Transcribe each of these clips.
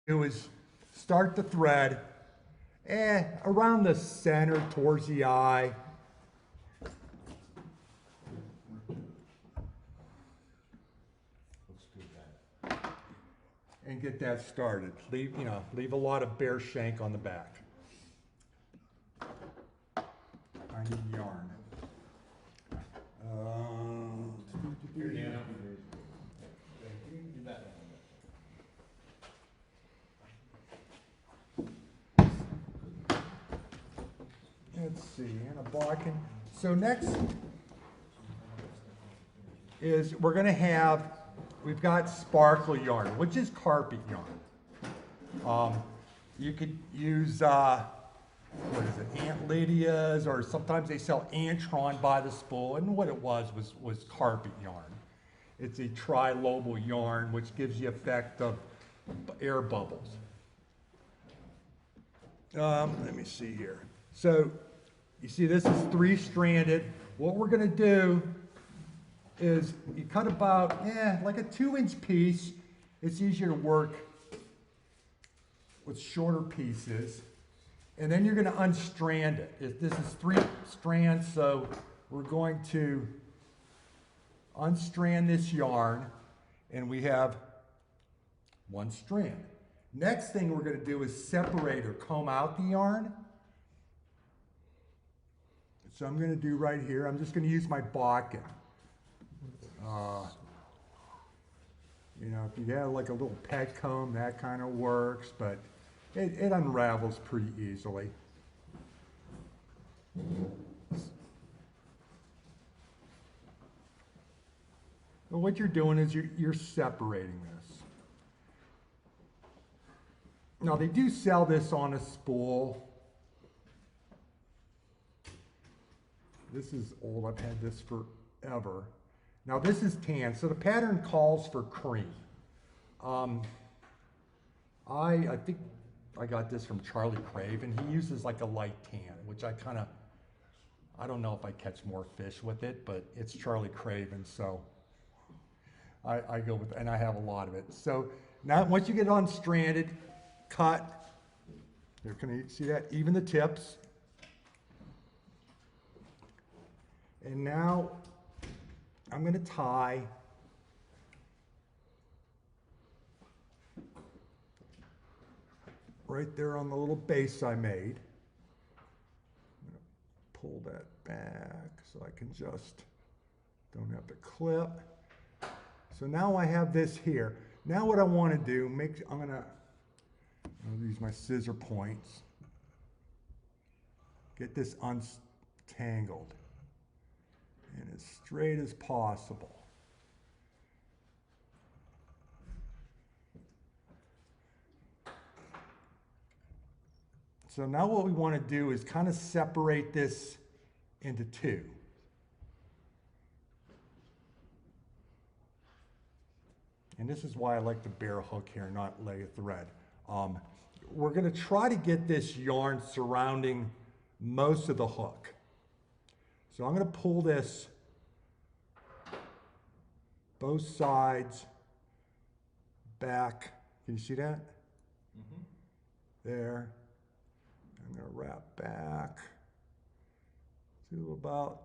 Do is start the thread around the center towards the eye. Let's do that. And get that started. Leave a lot of bare shank on the back. I need yarn. Here, Dan. You bet. Let's see, Anna Barkin. So next is we've got sparkle yarn, which is carpet yarn. You could use, what is it, Aunt Lydia's, or sometimes they sell Antron by the spool, and what it was carpet yarn. It's a tri-lobal yarn, which gives the effect of air bubbles. Let me see here. So, you see this is 3-stranded. What we're gonna do is you cut about, like a 2-inch piece. It's easier to work with shorter pieces. And then you're gonna unstrand it. This is 3 strands, so we're going to unstrand this yarn, and we have 1 strand. Next thing we're gonna do is separate or comb out the yarn. So I'm gonna do right here, I'm just gonna use my bodkin. If you have like a little pet comb, that kind of works, but it unravels pretty easily. So what you're doing is you're separating this. Now they do sell this on a spool. This is old, I've had this forever. Now this is tan, so the pattern calls for cream. I think I got this from Charlie Craven. He uses like a light tan, which I don't know if I catch more fish with it, but it's Charlie Craven, so I go with, and I have a lot of it. So now once you get unstranded, cut. Here, can you see that? Even the tips. And now I'm going to tie right there on the little base I made. I'm going to pull that back so I can don't have to clip. So now I have this here. Now what I want to do, I'll use my scissor points. Get this untangled and as straight as possible. So now what we want to do is kind of separate this into 2. And this is why I like the bare hook here, not lay a thread. We're going to try to get this yarn surrounding most of the hook. So I'm going to pull this both sides back. Can you see that? Mm-hmm. There. I'm going to wrap back to about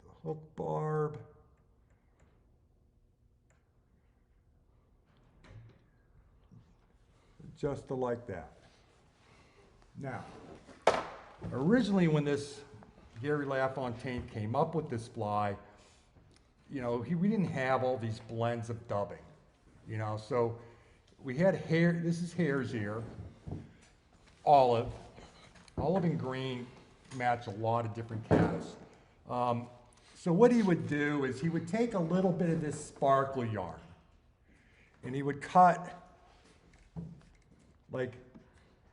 the hook barb. Just like that. Now, originally when Gary Lafontaine came up with this fly, we didn't have all these blends of dubbing, so we had this is hare's ear, olive and green match a lot of different casts. So what he would do is he would take a little bit of this sparkle yarn and he would cut like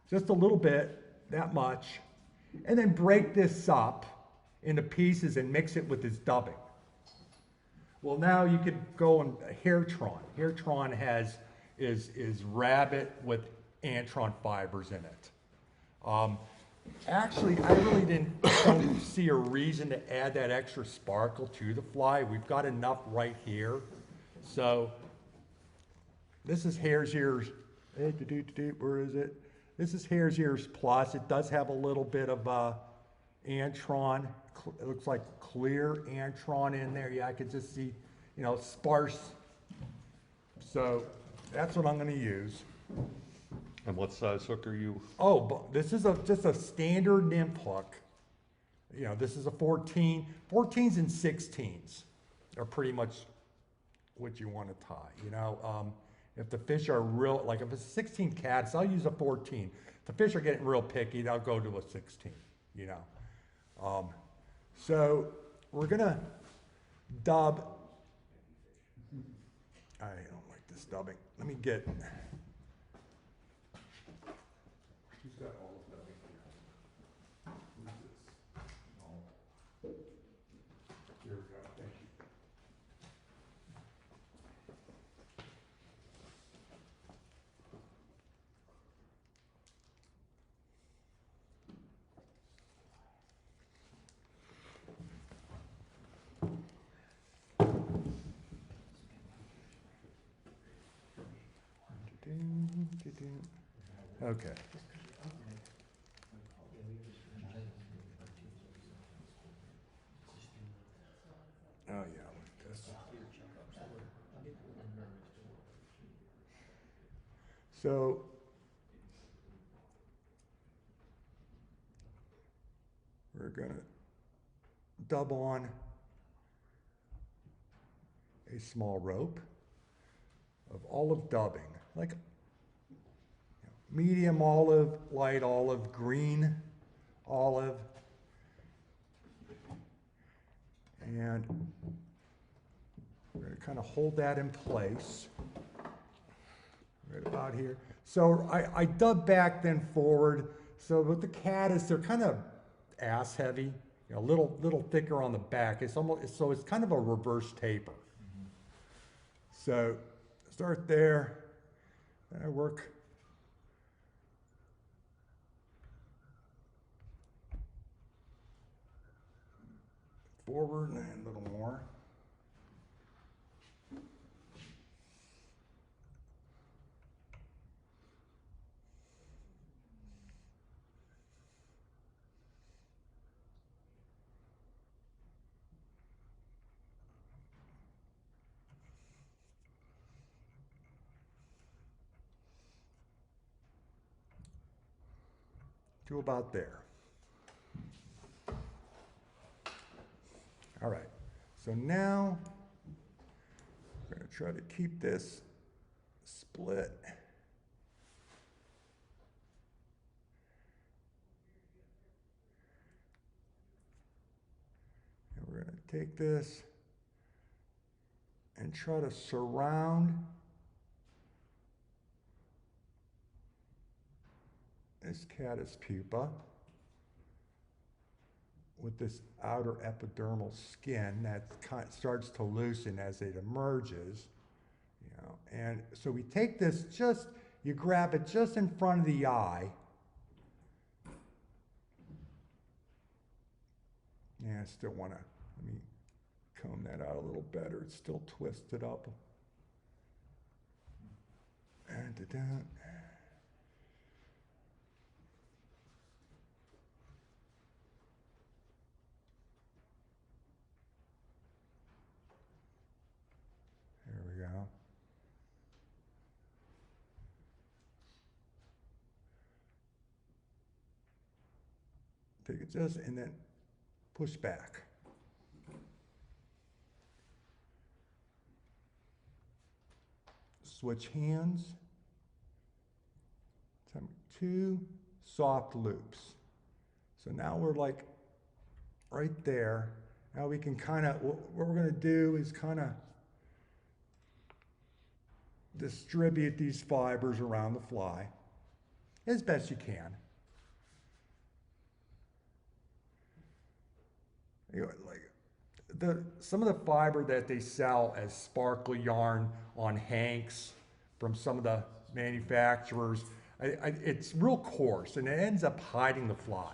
just a little bit, that much, and then break this up into pieces and mix it with his dubbing. Well, now you could go on Hairtron. Hairtron is rabbit with Antron fibers in it. Actually, I really don't see a reason to add that extra sparkle to the fly. We've got enough right here. So This is Hare's Ears. Where is it? This is Hare's Ears Plus. It does have a little bit of antron. It looks like clear antron in there. Yeah, I could just see, you know, sparse. So that's what I'm going to use. And what size hook are you? Oh, but this is just a standard nymph hook. You know, this is a 14. 14s and 16s are pretty much what you want to tie. You know, if the fish are real, like if it's 16 cats, I'll use a 14. If the fish are getting real picky, I'll go to a 16. You know, so we're gonna dub. I don't like this dubbing. Let me get. Who's got all of dubbing here? Who's this? Oh. Here we go. Thank you. Okay. Oh yeah, like this. So we're gonna dub on a small rope of olive dubbing, like medium olive, light olive, green olive. And we're going to kind of hold that in place right about here. So I dub back then forward. So with the caddis, they're kind of ass heavy, you know, a little thicker on the back. It's almost, so it's kind of a reverse taper. So start there, and I work forward and a little more. To about there. All right, so now we're going to try to keep this split. And we're going to take this and try to surround this caddis pupa with this outer epidermal skin that starts to loosen as it emerges, you know. And so we take this, you grab it just in front of the eye. Yeah, I still want to, let me comb that out a little better. It's still twisted up. And there we go. Take it just, and then push back. Switch hands. 2 soft loops. So now we're like right there. Now we can kind of, what we're going to do is kind of distribute these fibers around the fly as best you can. You know, like some of the fiber that they sell as sparkly yarn on hanks from some of the manufacturers, it's real coarse and it ends up hiding the fly.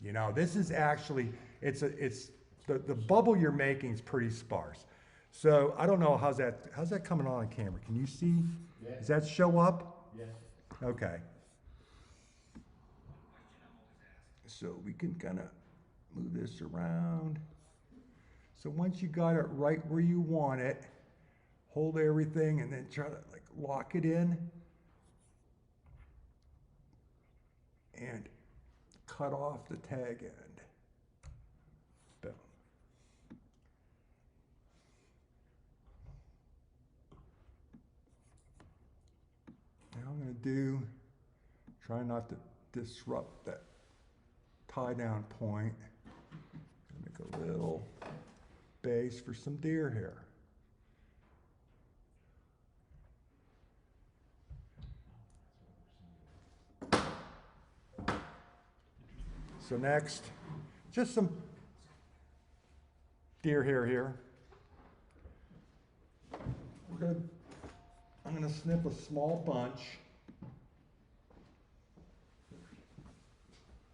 You know, this is actually, the bubble you're making is pretty sparse. So I don't know, how's that coming on camera? Can you see? Yeah. Does that show up? Yes. Okay. So we can kind of move this around. So once you got it right where you want it, hold everything and then try to like lock it in and cut off the tag end. Boom. Now I'm going to try not to disrupt that tie down point. Make a little base for some deer hair. So next, just some deer hair here. I'm gonna snip a small bunch.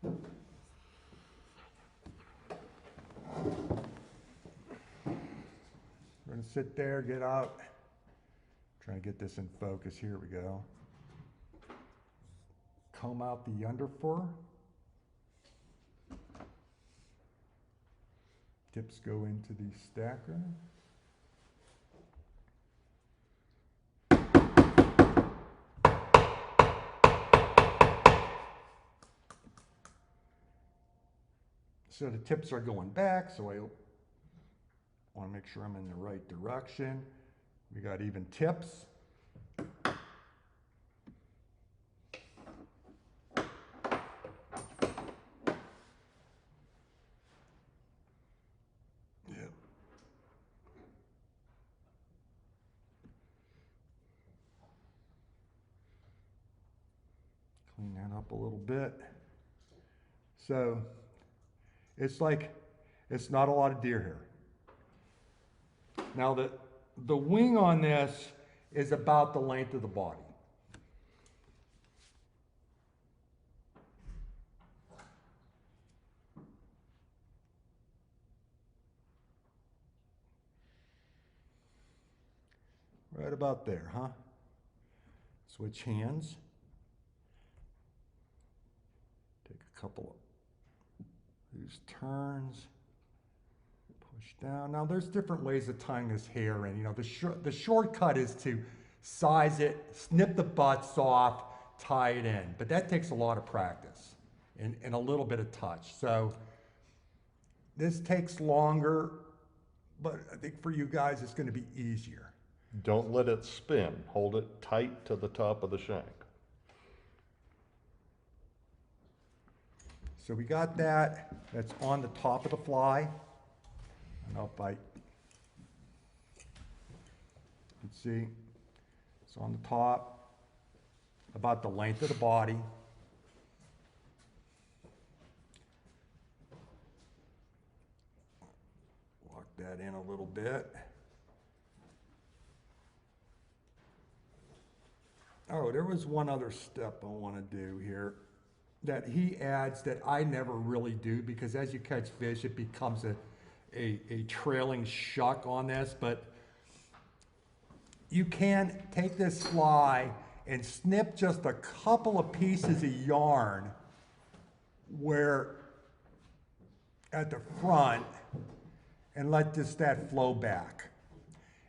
We're gonna sit there, get out. Trying to get this in focus. Here we go. Comb out the underfur. Tips go into the stacker. So the tips are going back, so I want to make sure I'm in the right direction. We got even tips. Clean that up a little bit. So it's not a lot of deer hair. Now the wing on this is about the length of the body. Right about there, huh? Switch hands. Take a couple of these turns. Push down. Now there's different ways of tying this hair in. You know, the shortcut is to size it, snip the butts off, tie it in. But that takes a lot of practice and a little bit of touch. So this takes longer, but I think for you guys it's going to be easier. Don't let it spin. Hold it tight to the top of the shank. So we got that. That's on the top of the fly. I don't know if I can see. It's on the top, about the length of the body. Lock that in a little bit. Oh, there was one other step I want to do here that he adds that I never really do, because as you catch fish, it becomes a trailing shuck on this. But you can take this fly and snip just a couple of pieces of yarn where at the front and let that flow back.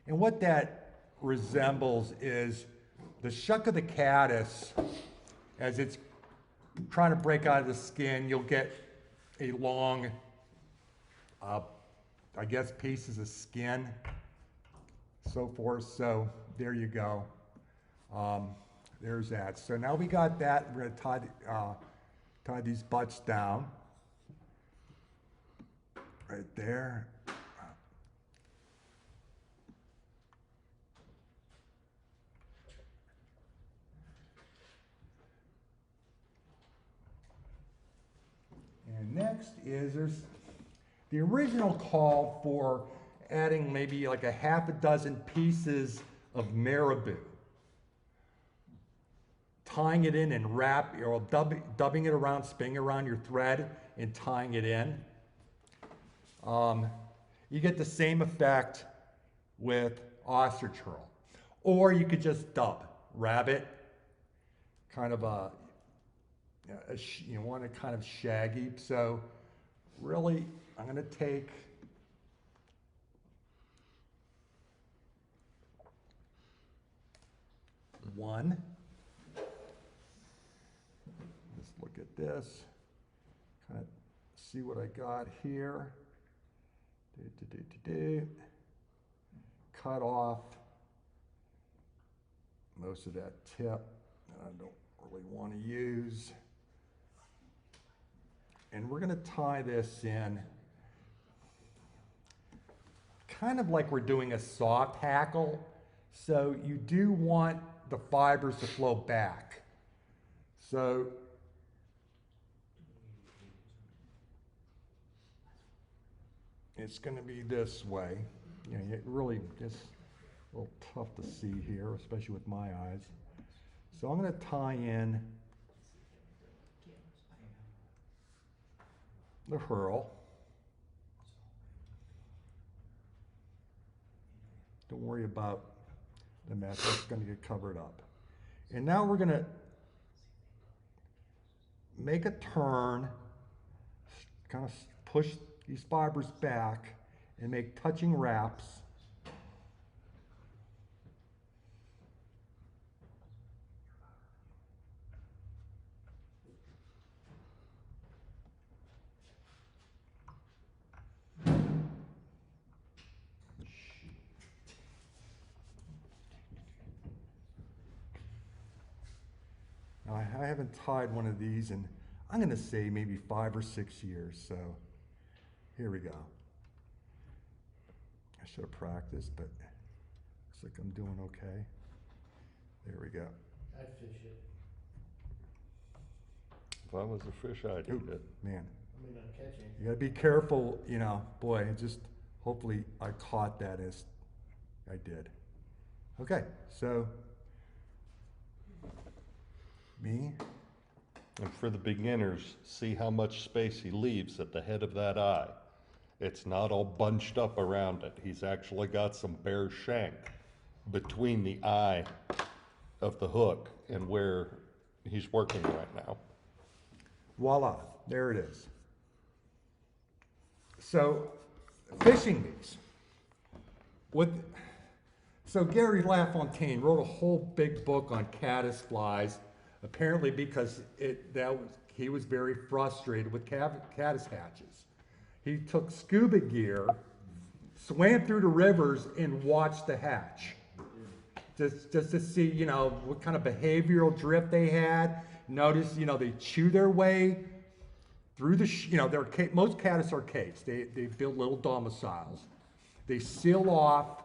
And what that resembles is the shuck of the caddis. As it's trying to break out of the skin, you'll get a long, I guess, pieces of skin, so forth. So there you go. There's that. So now we got that. We're gonna tie these butts down right there. And next is there's the original call for adding maybe like a half a dozen pieces of marabou, tying it in and dubbing it around, spinning around your thread and tying it in. You get the same effect with ostrich herl. Or you could just dub rabbit, kind of you want it kind of shaggy. So really, I'm going to take one. Let's look at this, kind of see what I got here. Cut off most of that tip that I don't really want to use. And we're going to tie this in kind of like we're doing a soft hackle. So you do want the fibers to flow back. So it's going to be this way. You know, it really just a little tough to see here, especially with my eyes. So I'm going to tie in the herl. Don't worry about the mess, it's going to get covered up. And now we're going to make a turn, kind of push these fibers back and make touching wraps. Now, I haven't tied one of these in, I'm going to say maybe 5 or 6 years, so here we go. I should have practiced, but looks like I'm doing okay. There we go. I'd fish it. If I was a fish, I'd eat it. Man, I mean, I'm catching. you gotta be careful, you know, boy, it just, hopefully I caught that as I did. Okay, so, me, And for the beginners, see how much space he leaves at the head of that eye. It's not all bunched up around it. He's actually got some bare shank between the eye of the hook and where he's working right now. voila, there it is. So, fishing these. So Gary Lafontaine wrote a whole big book on caddis flies, apparently because he was very frustrated with caddis hatches. He took scuba gear, swam through the rivers, and watched the hatch. Just to see, you know, what kind of behavioral drift they had. Notice, you know, they chew their way through the, you know, most caddis are cased. They build little domiciles. They seal off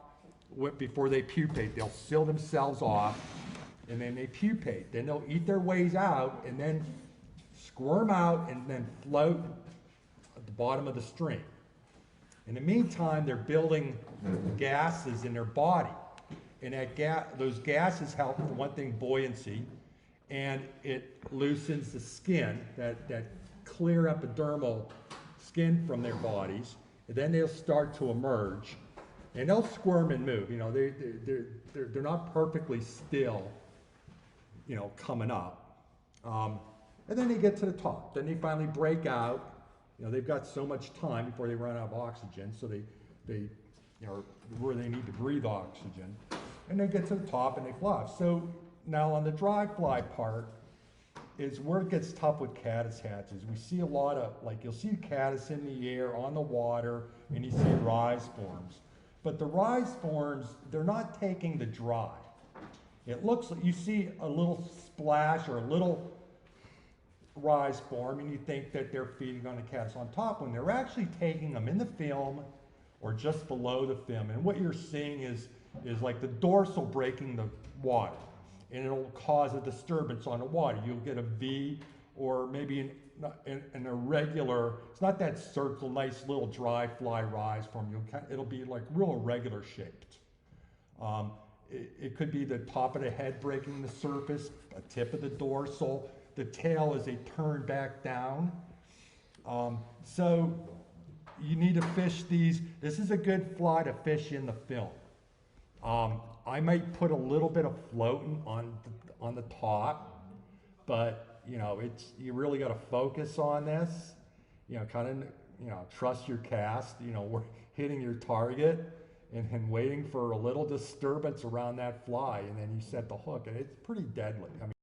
before they pupate. They'll seal themselves off, and then they pupate. Then they'll eat their ways out, and then squirm out, and then float at the bottom of the stream. In the meantime, they're building gases in their body. And those gases help, for one thing, buoyancy, and it loosens the skin, that clear epidermal skin from their bodies. And then they'll start to emerge, and they'll squirm and move. You know, they're not perfectly still, you know, coming up. And then they get to the top. Then they finally break out. You know, they've got so much time before they run out of oxygen, so they you know, where they need to breathe oxygen. And they get to the top and they fly. So now on the dry fly part is where it gets tough with caddis hatches. We see a lot of, like, you'll see caddis in the air, on the water, and you see rise forms. But the rise forms, they're not taking the dry. It looks like you see a little splash or a little rise form, and you think that they're feeding on the caddis on top, when they're actually taking them in the film or just below the film. And what you're seeing is like the dorsal breaking the water, and it'll cause a disturbance on the water. You'll get a V, or maybe an irregular, it's not that circle, nice little dry fly rise form. It'll be like real irregular shaped. It could be the top of the head breaking the surface, a tip of the dorsal, the tail as they turn back down. So you need to fish these. This is a good fly to fish in the film. I might put a little bit of floating on the top, but you know, you really got to focus on this. You know, kind of, you know, trust your cast. You know, we're hitting your target and waiting for a little disturbance around that fly, and then you set the hook, and it's pretty deadly. I mean.